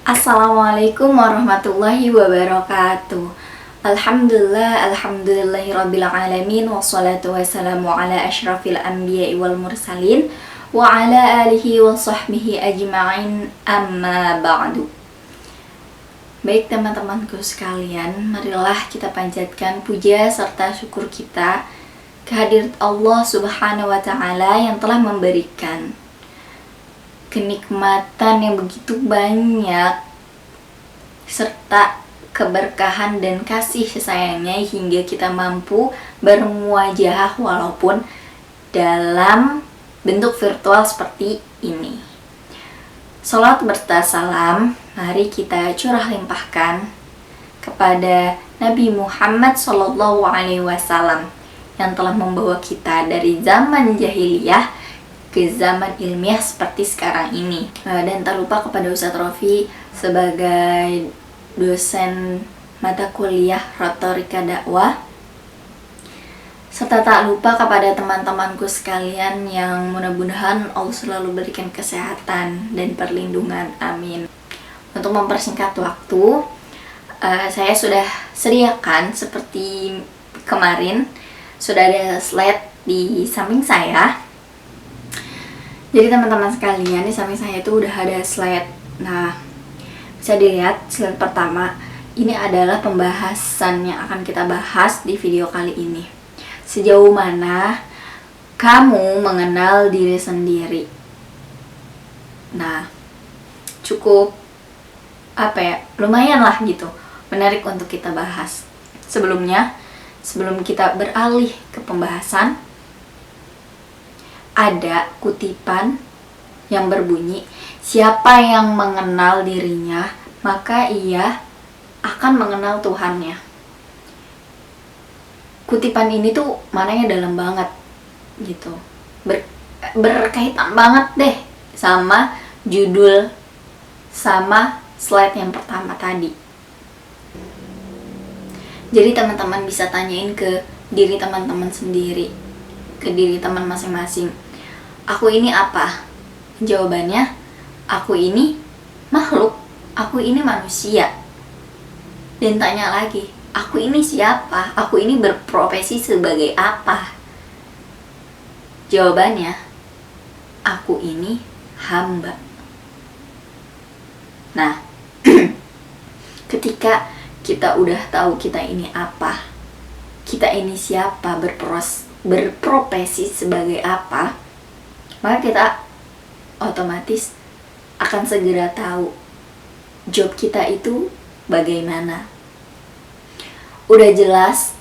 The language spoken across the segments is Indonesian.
Assalamualaikum warahmatullahi wabarakatuh. Alhamdulillahirabbil alamin wassalatu wassalamu ala asyrafil anbiya'i wal mursalin wa ala alihi wa sahbihi ajma'in, amma ba'du. Baik teman-temanku sekalian, marilah kita panjatkan puja serta syukur kita kehadirat Allah Subhanahu wa taala yang telah memberikan kenikmatan yang begitu banyak serta keberkahan dan kasih sayangnya hingga kita mampu bermuajahah walaupun dalam bentuk virtual seperti ini. Salat berta salam mari kita curah limpahkan kepada Nabi Muhammad SAW yang telah membawa kita dari zaman jahiliyah ke zaman ilmiah seperti sekarang ini. Dan tak lupa kepada Ustadz Rofi sebagai dosen mata kuliah retorika dakwah, serta tak lupa kepada teman-temanku sekalian yang mudah-mudahan Allah selalu berikan kesehatan dan perlindungan, amin. Untuk mempersingkat waktu, saya sudah sediakan seperti kemarin, sudah ada slide di samping saya. Jadi teman-teman sekalian, di samping saya itu udah ada slide. Nah, bisa dilihat slide pertama. Ini adalah pembahasan yang akan kita bahas di video kali ini. Sejauh mana kamu mengenal diri sendiri? Nah, cukup lumayan lah gitu, menarik untuk kita bahas. Sebelum kita beralih ke pembahasan, ada kutipan yang berbunyi, siapa yang mengenal dirinya, maka ia akan mengenal Tuhannya. Kutipan ini tuh maknanya dalam banget gitu, berkaitan banget deh sama judul, sama slide yang pertama tadi. Jadi teman-teman bisa tanyain ke diri teman-teman sendiri, ke diri teman masing-masing, aku ini apa? Jawabannya, aku ini makhluk, aku ini manusia. Dan tanya lagi, aku ini siapa? Aku ini berprofesi sebagai apa? Jawabannya, aku ini hamba. Nah, ketika kita udah tahu kita ini apa, kita ini siapa, berprofesi sebagai apa, maka kita otomatis akan segera tahu job kita itu bagaimana. Udah jelas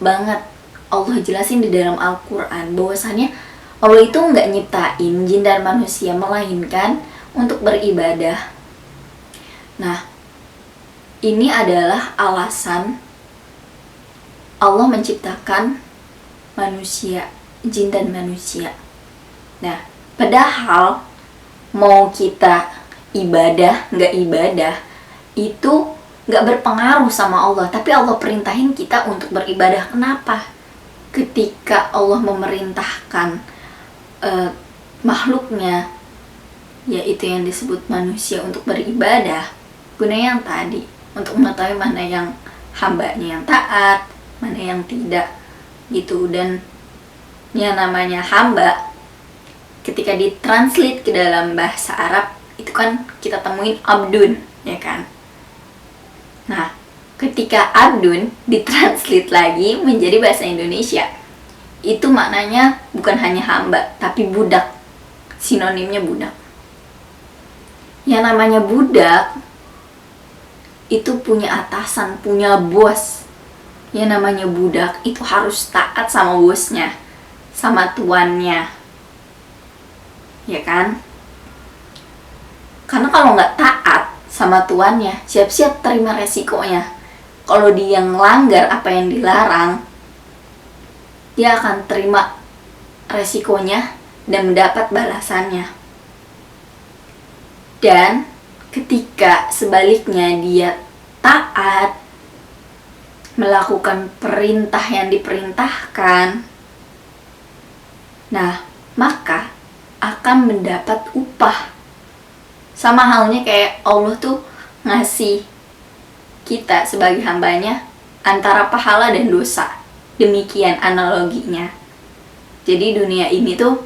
banget Allah jelasin di dalam Al-Quran bahwasannya Allah itu nggak nyiptain jin dan manusia melainkan untuk beribadah. Nah, ini adalah alasan Allah menciptakan manusia, jin dan manusia. Nah, padahal mau kita ibadah, nggak ibadah, itu nggak berpengaruh sama Allah. Tapi Allah perintahin kita untuk beribadah. Kenapa? Ketika Allah memerintahkan makhluknya, yaitu yang disebut manusia, untuk beribadah, gunanya yang tadi, untuk mengetahui mana yang hambanya yang taat, mana yang tidak gitu. Dan yang namanya hamba ketika ditranslate ke dalam bahasa Arab itu kan kita temuin abdun, ya kan? Nah, ketika abdun ditranslate lagi menjadi bahasa Indonesia, itu maknanya bukan hanya hamba tapi budak, sinonimnya budak. Yang namanya budak itu punya atasan, punya bos. Yang namanya budak itu harus taat sama bosnya, sama tuannya, ya kan? Karena kalau nggak taat sama tuannya, siap-siap terima resikonya. Kalau dia ngelanggar apa yang dilarang, dia akan terima resikonya dan mendapat balasannya. Dan ketika sebaliknya dia taat, melakukan perintah yang diperintahkan, nah maka akan mendapat upah. Sama halnya kayak Allah tuh ngasih kita sebagai hambanya antara pahala dan dosa. Demikian analoginya. Jadi dunia ini tuh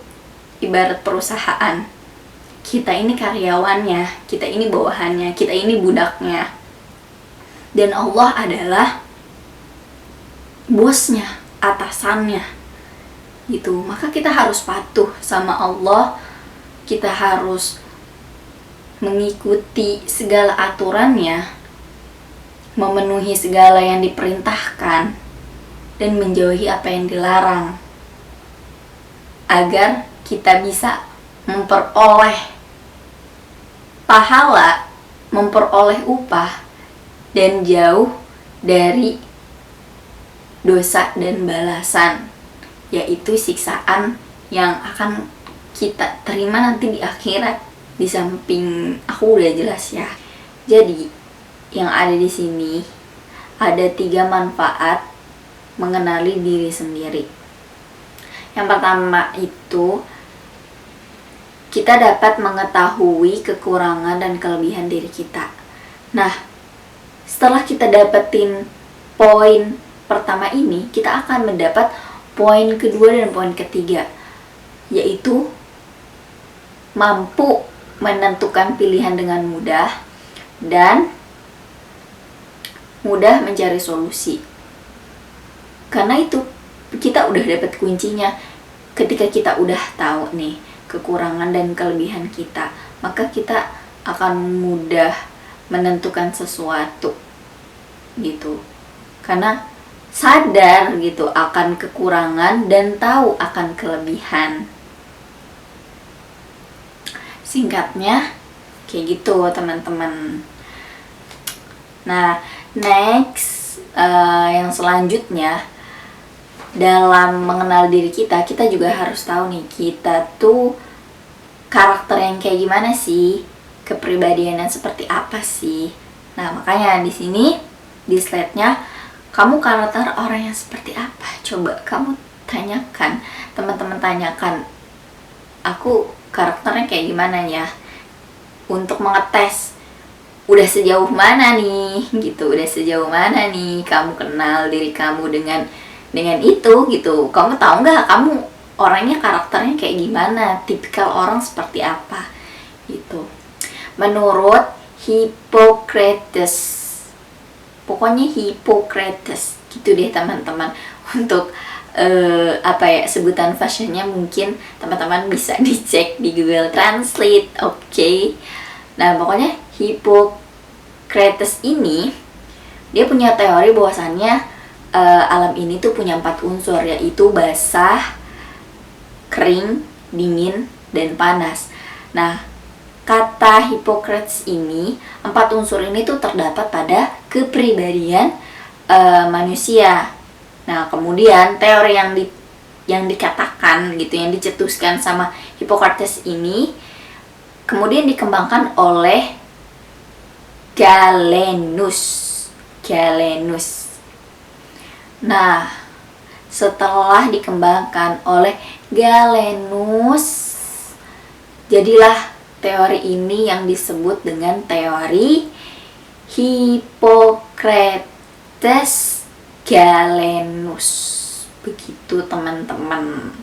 ibarat perusahaan. Kita ini karyawannya, kita ini bawahannya, kita ini budaknya. Dan Allah adalah bosnya, atasannya. Gitu. Maka kita harus patuh sama Allah. Kita harus mengikuti segala aturannya, memenuhi segala yang diperintahkan, dan menjauhi apa yang dilarang, agar kita bisa memperoleh pahala, memperoleh upah, dan jauh dari dosa dan balasan, yaitu siksaan yang akan kita terima nanti di akhirat. Di samping aku udah jelas ya. Jadi yang ada di sini ada 3 manfaat mengenali diri sendiri. Yang pertama itu kita dapat mengetahui kekurangan dan kelebihan diri kita. Nah, setelah kita dapetin poin pertama ini, kita akan mendapat poin kedua dan poin ketiga, yaitu mampu menentukan pilihan dengan mudah dan mudah mencari solusi. Karena itu kita udah dapat kuncinya. Ketika kita udah tahu nih kekurangan dan kelebihan kita, maka kita akan mudah menentukan sesuatu gitu. Karena sadar gitu akan kekurangan dan tahu akan kelebihan. Singkatnya kayak gitu teman-teman. Nah, next yang selanjutnya, dalam mengenal diri kita juga harus tahu nih, kita tuh karakter yang kayak gimana sih, kepribadian yang seperti apa sih. Nah, makanya di sini di slide-nya, kamu karakter orang yang seperti apa? Coba kamu tanyakan, teman-teman tanyakan, aku karakternya kayak gimana ya, untuk mengetes udah sejauh mana nih gitu, udah sejauh mana nih kamu kenal diri kamu dengan itu gitu. Kamu tahu nggak kamu orangnya karakternya kayak gimana, tipikal orang seperti apa gitu. Menurut Hippocrates, pokoknya Hippocrates gitu deh teman-teman. Untuk sebutan fashionnya mungkin teman-teman bisa dicek di Google Translate. Oke. Nah, pokoknya Hippocrates ini dia punya teori bahwasannya alam ini tuh punya 4 unsur, yaitu basah, kering, dingin, dan panas. Nah, kata Hippocrates ini, 4 unsur ini tuh terdapat pada kepribadian manusia. Nah, kemudian teori yang dikatakan gitu, yang dicetuskan sama Hippocrates ini kemudian dikembangkan oleh Galenus. Nah, setelah dikembangkan oleh Galenus, jadilah teori ini yang disebut dengan teori Hippocrates Galenus. Begitu teman-teman.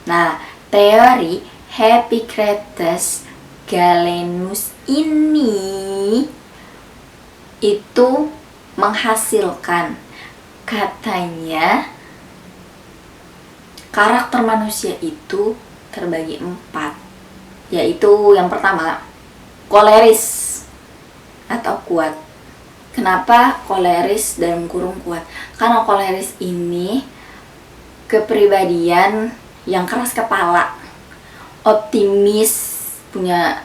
Nah, teori Hippocrates Galenus ini itu menghasilkan, katanya karakter manusia itu terbagi 4, yaitu yang pertama koleris atau kuat. Kenapa koleris dalam kurung kuat? Karena koleris ini kepribadian yang keras kepala, optimis, punya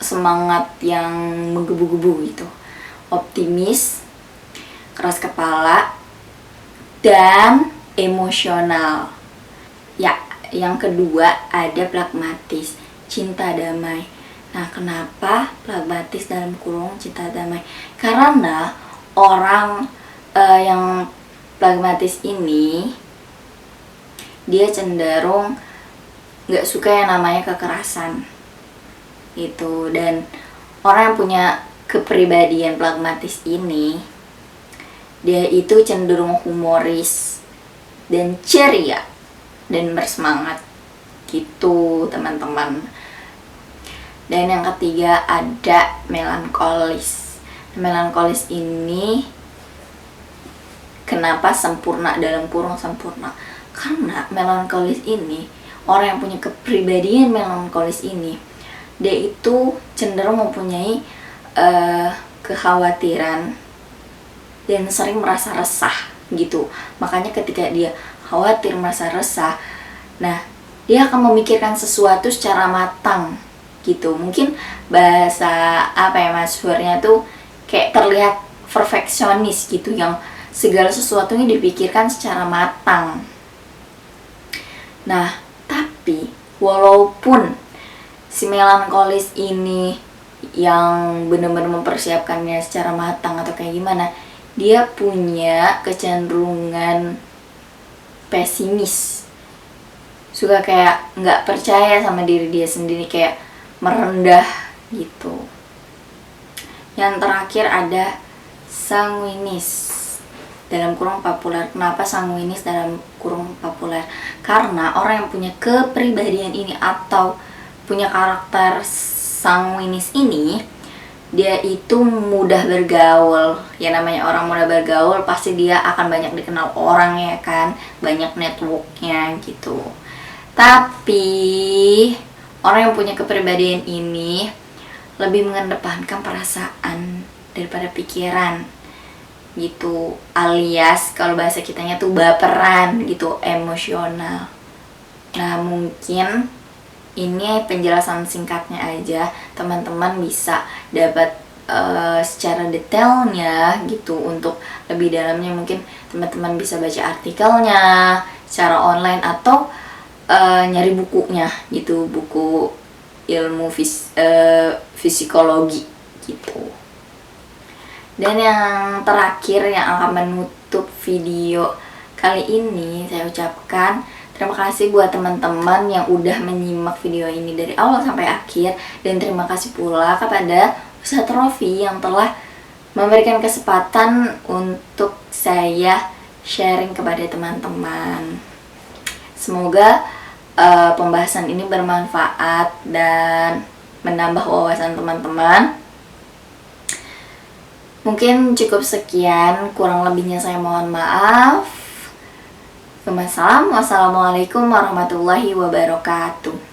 semangat yang menggebu-gebu gitu, optimis, keras kepala, dan emosional. Ya, yang kedua ada pragmatis, cinta damai. Nah, kenapa pragmatis dalam kurung cinta damai? Karena orang yang pragmatis ini dia cenderung gak suka yang namanya kekerasan gitu. Dan orang yang punya kepribadian pragmatis ini, dia itu cenderung humoris dan ceria dan bersemangat gitu teman-teman. Dan yang ketiga ada melankolis. Melankolis ini kenapa sempurna dalam kurung sempurna? Karena melankolis ini, orang yang punya kepribadian melankolis ini, dia itu cenderung mempunyai kekhawatiran dan sering merasa resah gitu. Makanya ketika dia khawatir, merasa resah, nah dia akan memikirkan sesuatu secara matang gitu. Mungkin bahasa masyhurnya tuh kayak terlihat perfeksionis gitu, yang segala sesuatunya dipikirkan secara matang. Nah, tapi walaupun si melankolis ini yang benar-benar mempersiapkannya secara matang atau kayak gimana, dia punya kecenderungan pesimis, suka kayak nggak percaya sama diri dia sendiri, kayak merendah gitu. Yang terakhir ada sanguinis dalam kurung populer. Kenapa sanguinis dalam kurung populer? Karena orang yang punya kepribadian ini atau punya karakter sanguinis ini, dia itu mudah bergaul. Ya namanya orang mudah bergaul, pasti dia akan banyak dikenal orang ya kan, banyak networknya gitu. Tapi orang yang punya kepribadian ini lebih mengedepankan perasaan daripada pikiran gitu, alias kalau bahasa kitanya tuh baperan gitu, emosional. Nah, mungkin ini penjelasan singkatnya aja, teman-teman bisa dapat secara detailnya gitu. Untuk lebih dalamnya mungkin teman-teman bisa baca artikelnya secara online atau nyari bukunya gitu, buku ilmu psikologi gitu. Dan yang terakhir yang akan menutup video kali ini, saya ucapkan terima kasih buat teman-teman yang udah menyimak video ini dari awal sampai akhir. Dan terima kasih pula kepada Ustadz Rofi yang telah memberikan kesempatan untuk saya sharing kepada teman-teman. Semoga pembahasan ini bermanfaat dan menambah wawasan teman-teman. Mungkin cukup sekian, kurang lebihnya saya mohon maaf. Wassalamualaikum warahmatullahi wabarakatuh.